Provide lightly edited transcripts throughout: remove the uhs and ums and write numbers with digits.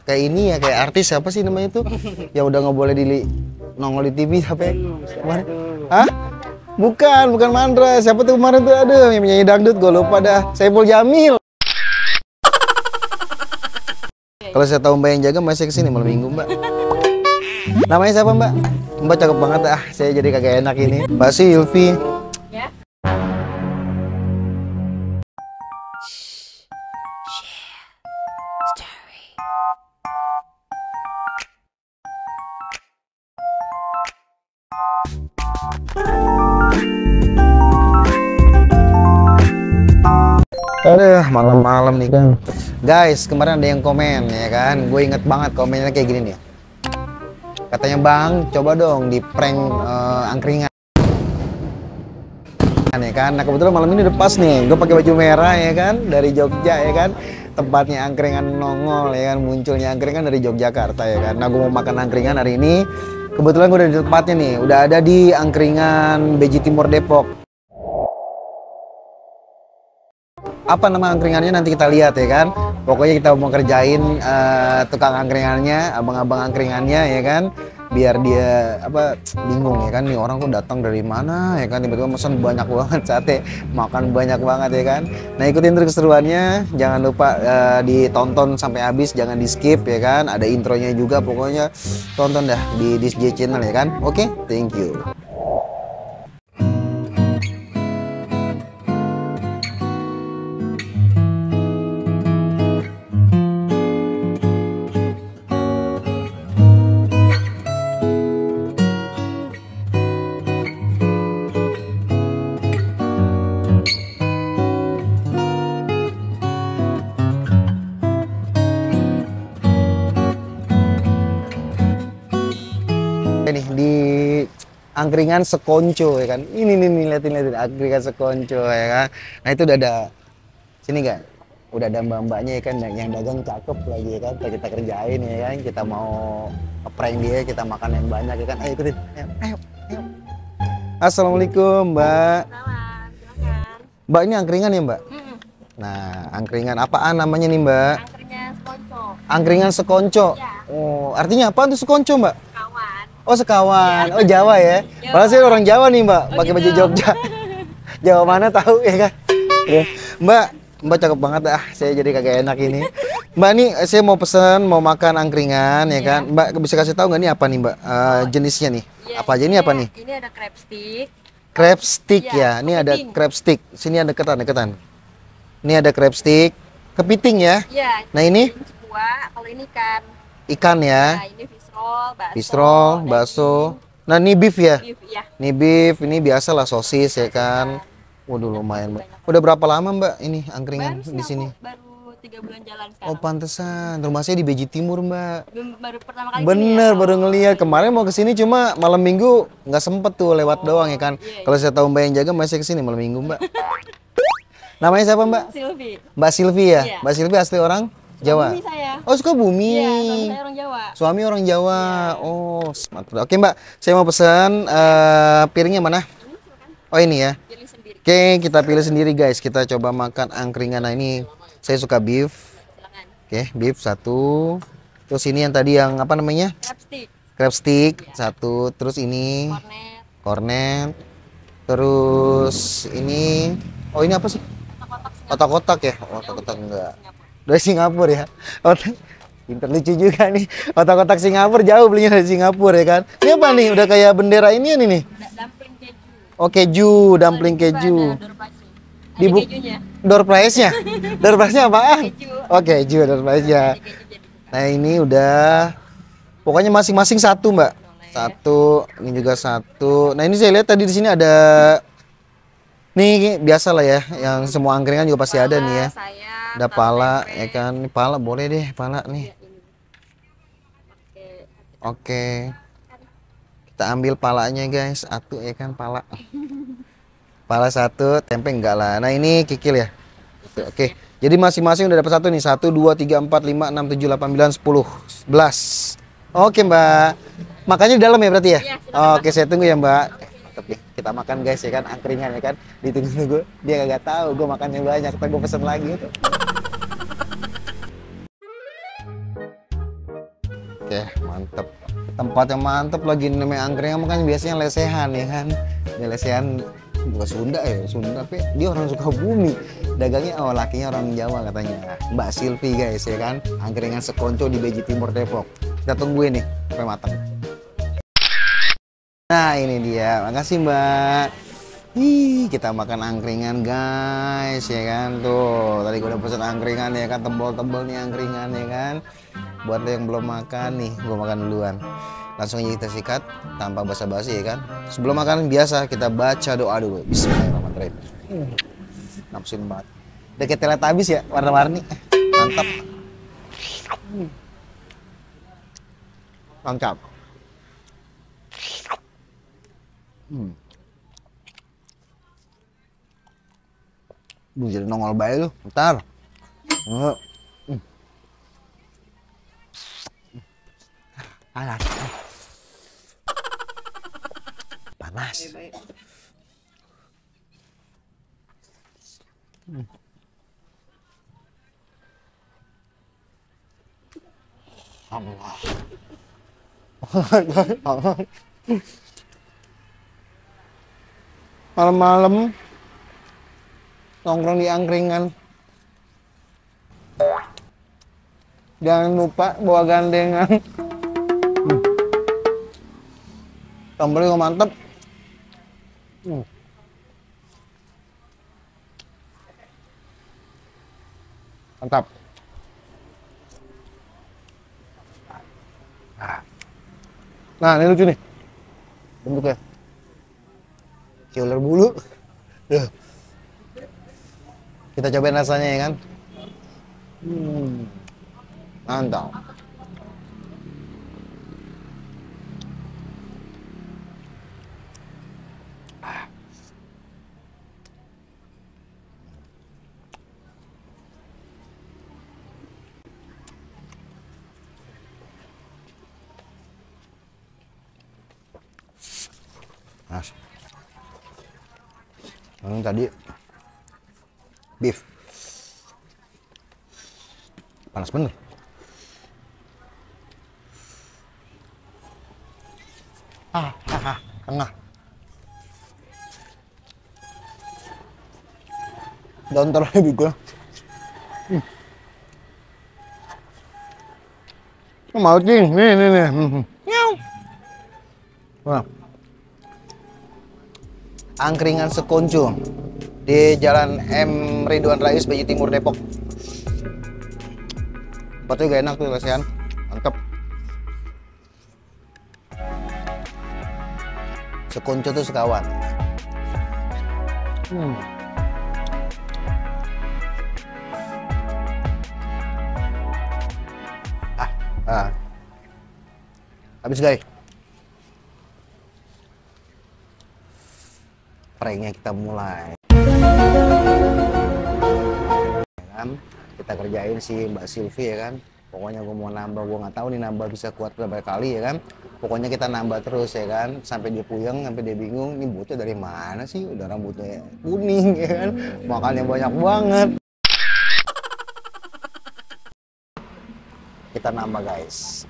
kayak ini ya, kayak artis siapa sih namanya tuh yang udah nggak boleh nongol di TV sampai kemarin. Hah? Bukan Mandra. Siapa tuh kemarin tuh? Aduh, yang penyanyi dangdut gue lupa dah. Saiful Jamil. Kalau saya tahu Mbak yang jaga masih kesini malam minggu, Mbak. Namanya siapa, Mbak? Mbak cakep banget. Saya jadi kagak enak ini. Mbak Silvi. Ya. Aduh, malam-malam nih kan. Guys, kemarin ada yang komen ya kan. Gue inget banget komennya kayak gini nih. Katanya, Bang, coba dong di prank angkringan ya kan. Nah, kebetulan malam ini udah pas nih. Gue pakai baju merah ya kan, dari Jogja ya kan. Tempatnya angkringan nongol ya kan, munculnya angkringan dari Yogyakarta ya kan. Nah, gue mau makan angkringan hari ini. Kebetulan gue udah di tempatnya nih. Udah ada di angkringan Beji Timur Depok. Apa nama angkringannya nanti kita lihat ya kan. Pokoknya kita mau kerjain tukang angkringannya, abang-abang angkringannya ya kan, biar dia bingung ya kan, nih orang kok datang dari mana ya kan, tiba-tiba pesan banyak banget sate, makan banyak banget ya kan. Nah, ikutin terus keseruannya, jangan lupa ditonton sampai habis, jangan di skip ya kan, ada intronya juga, pokoknya tonton dah di Disj Channel ya kan. Oke, thank you. Nih di angkringan Sekonco ya kan. Ini nih liatin angkringan Sekonco ya kan. Nah, itu udah ada sini kan. Udah ada mbak-mbaknya ya kan, yang dagang cakep lagi ya kan. Kita kerjain ya kan. Kita mau ngeprank dia, kita makan yang banyak ya kan. Ayo ikutin. Ayo. Assalamualaikum, Mbak. Salam, silakan. Mbak, ini angkringan ya, Mbak? Nah, angkringan apaan namanya nih, Mbak? Angkringan Sekonco. Angkringan Sekonco. Ya. Oh, artinya apa tuh Sekonco, Mbak? Kawan. Oh, sekawan. Ya. Oh, Jawa ya. Jawa. Padahal saya orang Jawa nih, Mbak. Oh, Pakai baju gitu. Jogja. Jawa mana tahu ya kan? Ya. Mbak cakep banget Saya jadi kagak enak ini. Mbak, nih saya mau pesen, mau makan angkringan ya kan. Mbak bisa kasih tahu nggak nih apa nih, Mbak? Jenisnya nih. Ya, Apa aja ini apa nih? Ini ada crab stick. Crab stick Iya, ya. Ini ada kepiting. crab stick. Sini ada deketan. Ini ada crab stick, kepiting ya. Iya. Nah, ini Kuah, kalau ini kan. ikan Nah, ya. ini fish roll, bakso. Fish roll, bakso. Nah, ini beef ya. Beef, ya. Ini beef, ini biasa lah sosis ya kan. Waduh, lumayan, Mbak. Udah berapa lama, Mbak, ini angkringan Baru sih di sini? aku baru 3 bulan jalan Oh, sekarang. pantesan. Rumah saya di Beji Timur, Mbak. Baru pertama kali Bener, sini ya? baru ngeliat. Kemarin mau kesini cuma malam minggu nggak sempet tuh, lewat doang ya kan. Iya. Kalau saya tahu Mbak yang jaga masih kesini malam minggu, Mbak. Namanya siapa, Mbak? Silvi. Mbak Silvi ya? Iya. Mbak Silvi asli orang Jawa? Bumi saya. Oh, Sukabumi. Iya, suami saya orang Jawa. Suami orang Jawa. Oh, mantap. Oke, Mbak. Saya mau pesan piringnya mana? Oh, ini ya. Pilih sendiri. Oke, kita pilih sendiri, guys. Kita coba makan angkringan. Nah, ini saya suka beef. Silakan. Oke, beef satu. Terus ini yang tadi yang apa namanya? Crab stick, Crab stick satu. Terus ini cornet, cornet. Terus ini, oh ini apa sih? kotak-kotak Otak-otak Singapura. ya? Oh, otak-otak enggak. Singapura. Dari Singapura ya? Otak. Pinter lucu juga nih. Otak-otak Singapura jauh belinya dari Singapura ya kan? Ini apa nih? Udah kayak bendera ini nih. Dumpling keju. Oh, keju, dumpling keju. Ada door prize-nya. Ada Di kejunya. door prize-nya. Door prize-nya apaan? Keju. Oh, keju door prize-nya. Ada keju jadi bukan. Nah, ini udah pokoknya masing-masing satu, Mbak. Boleh. Satu, ini juga satu. Nah, ini saya lihat tadi di sini ada nih biasa lah ya, yang semua angkringan juga pasti ada nih ya. Sayap, Ada tahu pala tempe. ya kan. Ini pala boleh deh, pala nih. Iya, ini. Pakai Oke. Kita ambil palanya, guys. Satu ya kan pala. Pala satu, tempe enggak lah. Nah, ini kikil ya. Oke. Jadi masing-masing udah dapat satu nih. 1 2 3 4 5 6 7 8 9 10 11. Oke, Mbak. Makannya di dalam ya berarti ya? Iya, silakan Oke, saya tunggu ya, Mbak. Mantap nih. Kita makan, guys ya kan, angkringan ya kan. Ditunggu-tunggu. Dia kagak tahu gue makannya banyak, tapi gue pesen lagi. Oke, mantep. Tempat yang mantep lagi namanya angkringan, makanya biasanya lesehan ya kan. Dia lesehan bukan Sunda ya, Sunda tapi dia orang Sukabumi. Dagangnya lakinya orang Jawa katanya. Mbak Silvi guys ya kan. Angkringan Sekonco di Beji Timur Depok. Kita tungguin nih sampai matang. Nah, ini dia. Makasih, Mbak. Kita makan angkringan guys ya kan. Tuh, tadi gue udah pesen angkringan ya kan, tebal-tebal nih angkringan ya kan. Buat lo yang belum makan nih, gue makan duluan. Langsung aja kita sikat tanpa basa-basi ya kan. Sebelum makan biasa kita baca doa dulu. Bismillahirrahmanirrahim. Nafsuin banget. Udah kayak Teletubbies ya, warna-warni. Mantap. Mantap. Jadi nongol baik lu, bentar. Panas. Panas. Allah. Malam-malam nongkrong di angkringan. Jangan lupa bawa gandengan. Tombolnya juga mantep. Mantap. Nah, ini lucu nih bentuknya. Kayak ular bulu. Kita cobain rasanya ya kan. Mantap. Mas. Tadi beef. Panas bener. Tengah. Daun terlalu lebih gue. Mau cing, nih. Nyau. Wah. Angkringan Sekonco di Jalan M Ridwan Rais, Beji Timur, Depok. Tempatnya juga enak tuh lesehan, mantep. Sekonco tuh sekawan. Habis guys. Pranknya kita mulai. Kan kita kerjain si Mbak Silvi ya kan. Pokoknya gue mau nambah, gue nggak tahu nih nambah bisa kuat berapa kali ya kan. Pokoknya kita nambah terus ya kan, sampai dia puyeng, sampai dia bingung, ini butnya dari mana sih? Udah rambutnya kuning ya kan, makannya banyak banget. Kita nambah guys.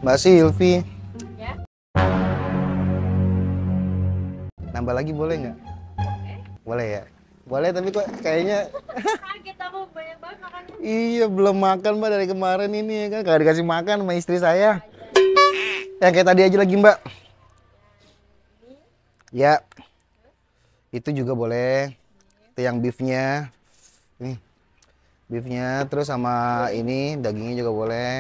Mbak Silvi. Ya. Nambah lagi boleh nggak? Boleh ya? Boleh, tapi kok kayaknya Kaget aku banyak banget makannya. iya belum makan Mbak dari kemarin ini ya kan. Kagak dikasih makan sama istri saya. Yang kayak tadi aja lagi Mbak. Ya. Itu juga boleh. Itu yang beefnya. Nih. Beefnya terus sama ini dagingnya juga boleh.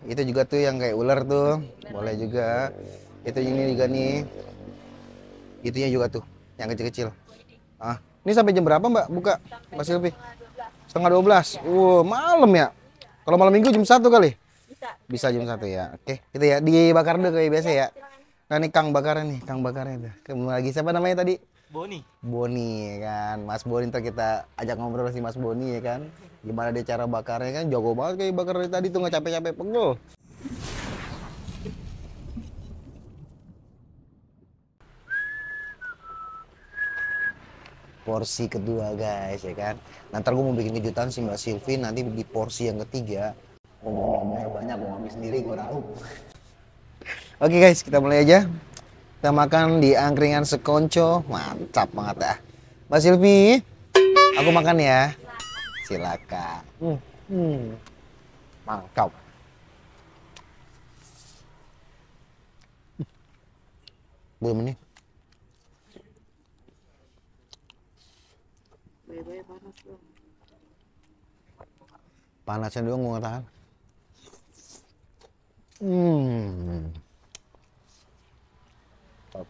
Itu juga tuh yang kayak ular tuh. Boleh juga. Itu ini juga nih. Itunya juga tuh. Yang kecil-kecil. Ini sampai jam berapa Mbak buka Mbak Silvi? Setengah 12. Malam ya? Kalau malam minggu jam 1 kali? Bisa jam 1 ya. Oke, itu ya dibakar dulu kayak biasa ya. Nah ini Kang bakarnya nih, Kang bakarnya tuh. Ketemu lagi siapa namanya tadi? Boni. Boni ya kan. Mas Boni, ntar kita ajak ngobrol si Mas Boni ya kan. Gimana dia cara bakarnya kan, jago banget kayak bakar dari tadi tuh, nggak capek-capek, pegel. porsi kedua guys ya kan. Nanti gue mau bikin kejutan si Mbak Silvi nanti di porsi yang ketiga. Ngomongnya banyak, gue ngambil sendiri, gue tahu. Oke guys, kita mulai aja. Kita makan di angkringan Sekonco, mantap banget dah. Mbak Silvi, aku makan ya. Silakan. Mantap. Belum ini. Panasnya doang gue nggak tahan. Top.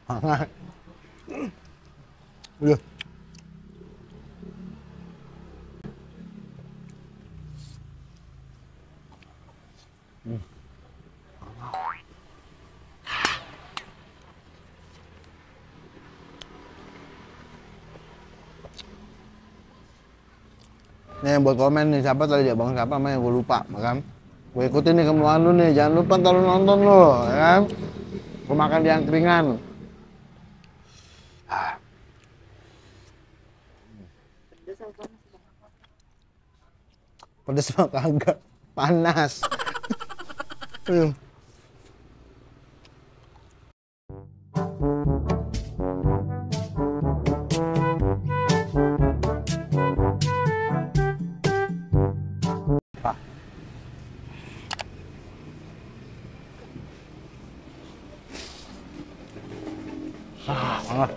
Hangat. Udah. Nih buat komen nih siapa tadi ya bang siapa namanya gue lupa makan. Gue ikutin nih kemauan lu nih, jangan lupa ntar lu nonton lu ya kan. Gue makan di angkringan. Pedes mah kagak, panas. Banget.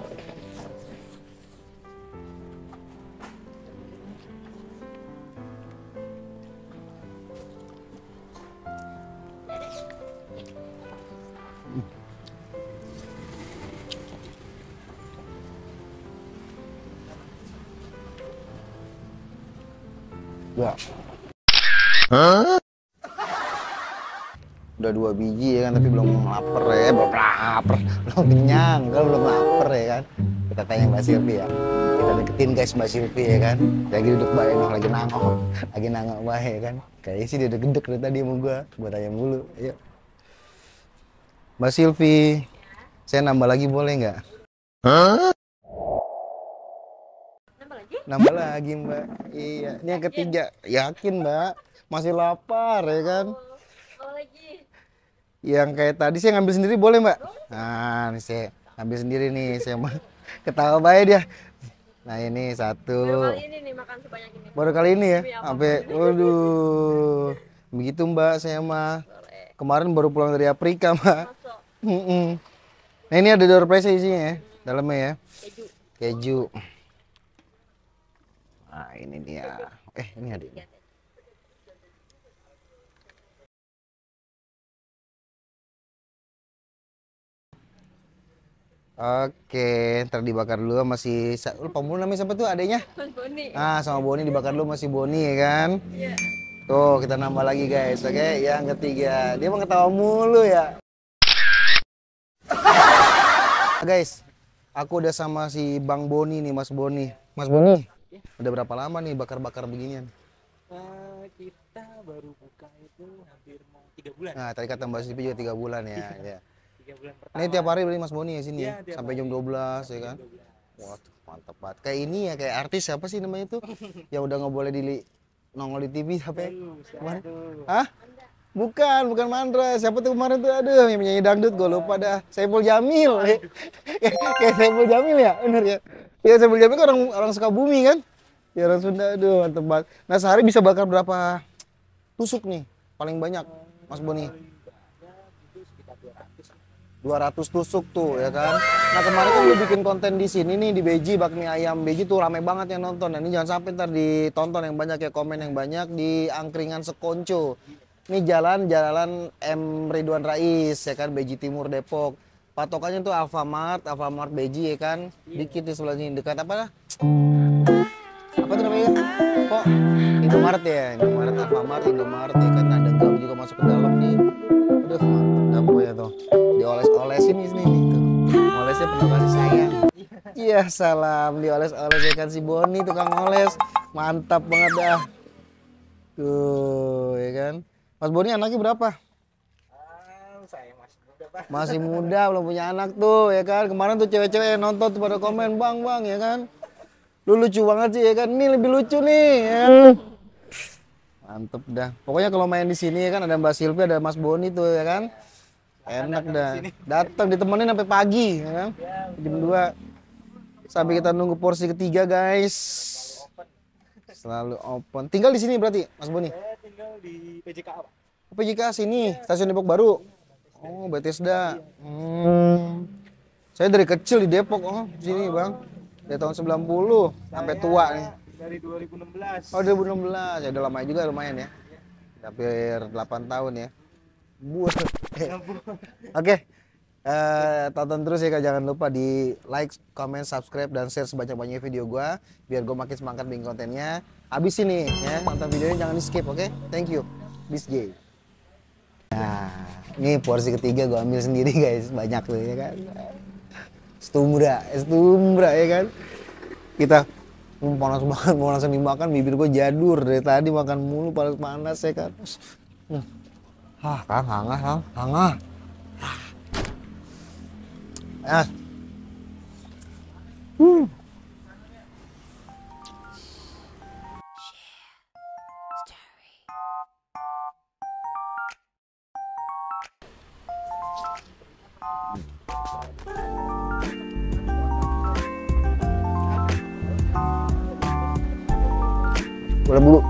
Ya. Udah 2 biji ya kan, tapi belum lapar ya, belum lapar, belum kenyang, belum lapar ya kan. Kita tanya Mbak Silvi ya, kita deketin guys Mbak Silvi ya kan, lagi duduk baik nih, lagi nangok baik ya kan. Kayaknya sih dia udah gendek dari tadi sama gua tanya mulu, ayo. Mbak Silvi, saya nambah lagi boleh nggak? Nambah lagi Mbak, iya, ini yang ketiga, yakin Mbak, masih lapar ya kan. Lagi. Yang kayak tadi saya ngambil sendiri boleh Mbak? Nah ini saya ngambil sendiri nih, saya ketawa baik dia. Nah ini satu. Baru kali ini nih makan sebanyak ini. Baru kali ini ya? Demi apa? Sampai, waduh. Begitu Mbak, saya mah. Kemarin baru pulang dari Afrika Mbak. Masuk. Nah ini ada door prize isinya ya, dalamnya ya. Keju. Keju. Nah ini dia. Ini ada ini. Oke, ntar dibakar dulu masih lupa mulu namanya siapa tuh adanya? Mas Boni. Ah, sama Boni dibakar dulu masih Boni ya kan? Iya. Tuh, kita nambah lagi guys. Oke, yang ketiga. Dia mau ketawa mulu ya. Guys, aku udah sama si Bang Boni nih, Mas Boni. Mas Boni, udah berapa lama nih bakar-bakar beginian? Kita baru buka itu hampir mau 3 bulan. Nah, tadi kata Mbak Sipi juga 3 bulan ya. Ya. 3 bulan pertama. Ini tiap hari beli Mas Boni ya sini Iya, tiap sampai jam hari. 12 ya kan? Wah, mantap banget. Kayak ini ya, kayak artis siapa sih namanya itu? Yang udah nggak boleh nongol di TV apa ya? Kemarin? Hah? Bukan Mandra. Siapa tuh kemarin tuh? Aduh, yang penyanyi dangdut gue lupa dah. Saiful Jamil. Kayak Saiful Jamil ya, bener ya? Ya Saiful Jamil kan orang Sukabumi kan? Ya orang Sunda. Aduh, mantep banget. Nah, sehari bisa bakar berapa tusuk nih? Paling banyak, Mas Boni? 200 tusuk tuh ya kan. Nah kemarin kan gue bikin konten di sini nih di Beji, bakmi ayam Beji tuh rame banget yang nonton. Dan ini jangan sampai ntar ditonton yang banyak ya, komen yang banyak di angkringan Sekonco. Ini jalan M Ridwan Rais ya kan, Beji Timur Depok. Patokannya tuh Alfamart Beji ya kan. Dikit di sebelah sini dekat apa dah? Apa tuh namanya? Kok Indomaret ya, Alfamart, Indomaret ya kan. Ada gang juga masuk ke dalam nih. Aduh mantap dah pokoknya tuh. Dioles-olesin di sini tuh. Olesnya penuh kasih sayang. Iya salam, dioles-oles ya kan si Boni tukang oles. Mantap banget dah. Tuh ya kan. Mas Boni anaknya berapa? Saya masih muda, Pak. Masih muda, belum punya anak tuh, ya kan? Kemarin tuh cewek-cewek yang nonton tuh pada komen, bang, ya kan? Lu lucu banget sih, ya kan? Ini lebih lucu nih, ya. Mantep dah. Pokoknya kalau main di sini ya kan ada Mbak Silvi, ada Mas Boni tuh, ya kan? Enak dah. Datang ditemenin sampai pagi, ya kan? Jam 2. Sampai kita nunggu porsi ketiga, guys. Selalu open. Tinggal di sini berarti, Mas Boni? Saya tinggal di PJK, Pak. PJK sini, Stasiun Depok Baru. Oh, Bethesda. Saya dari kecil di Depok, sini bang. Dari tahun 90 sampai tua nih. Dari 2016. Oh, 2016. Ya udah lama juga lumayan ya. Hampir 8 tahun ya. Buat. Oke. Tonton terus ya, jangan lupa di like, comment, subscribe, dan share sebanyak-banyaknya video gua biar gua makin semangat bikin kontennya. Habis ini ya, nonton videonya jangan di skip, oke? Thank you. Bis J. Nah, ini porsi ketiga gue ambil sendiri guys, banyak tuh ya kan. Stumbra ya kan. Kita panas banget, mau langsung dimakan, bibir gue jadur dari tadi makan mulu panas ya kan. Kan hangat. Ah. Boleh bulu.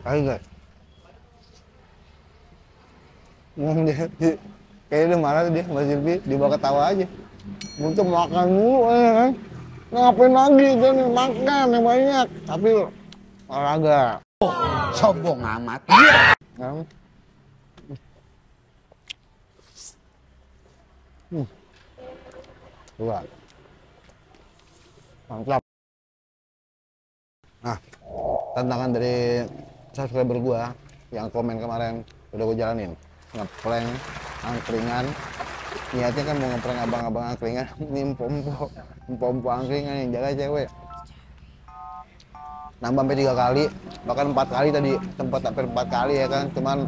Ayo guys. Kayaknya udah marah dia, Mbak Silvi, dibawa ketawa aja. Untuk makan mulu ya kan. Ngapain lagi kan, makan yang banyak. Tapi olahraga. Sombong amat. Dua. Mantap. Nah, tantangan dari subscriber gua yang komen kemarin udah gua jalanin. Ngeprank angkringan. Niatnya kan mau ngeprank abang-abang angkringan. Ini empompo angkringan yang jaga cewek. Nambah sampai 3 kali, bahkan 4 kali tadi, tempat hampir 4 kali ya kan. Cuman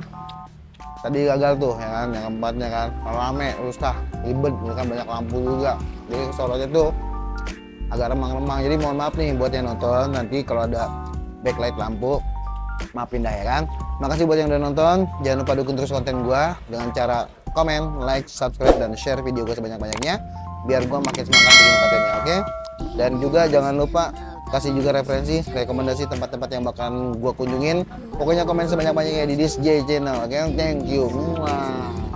tadi gagal tuh ya kan, yang keempatnya kan rame, rusak, ribet, kan banyak lampu juga. Jadi kesorotnya tuh agak remang-remang. Jadi mohon maaf nih buat yang nonton, nanti kalau ada backlight lampu maafin dah ya kan. Makasih buat yang udah nonton, jangan lupa dukung terus konten gua dengan cara komen, like, subscribe, dan share video gua sebanyak-banyaknya biar gua makin semangat bikin kontennya, oke? Dan juga jangan lupa kasih juga referensi, rekomendasi tempat-tempat yang bakalan gua kunjungin. Pokoknya komen sebanyak-banyaknya di This J Channel, oke? Thank you. Mwah.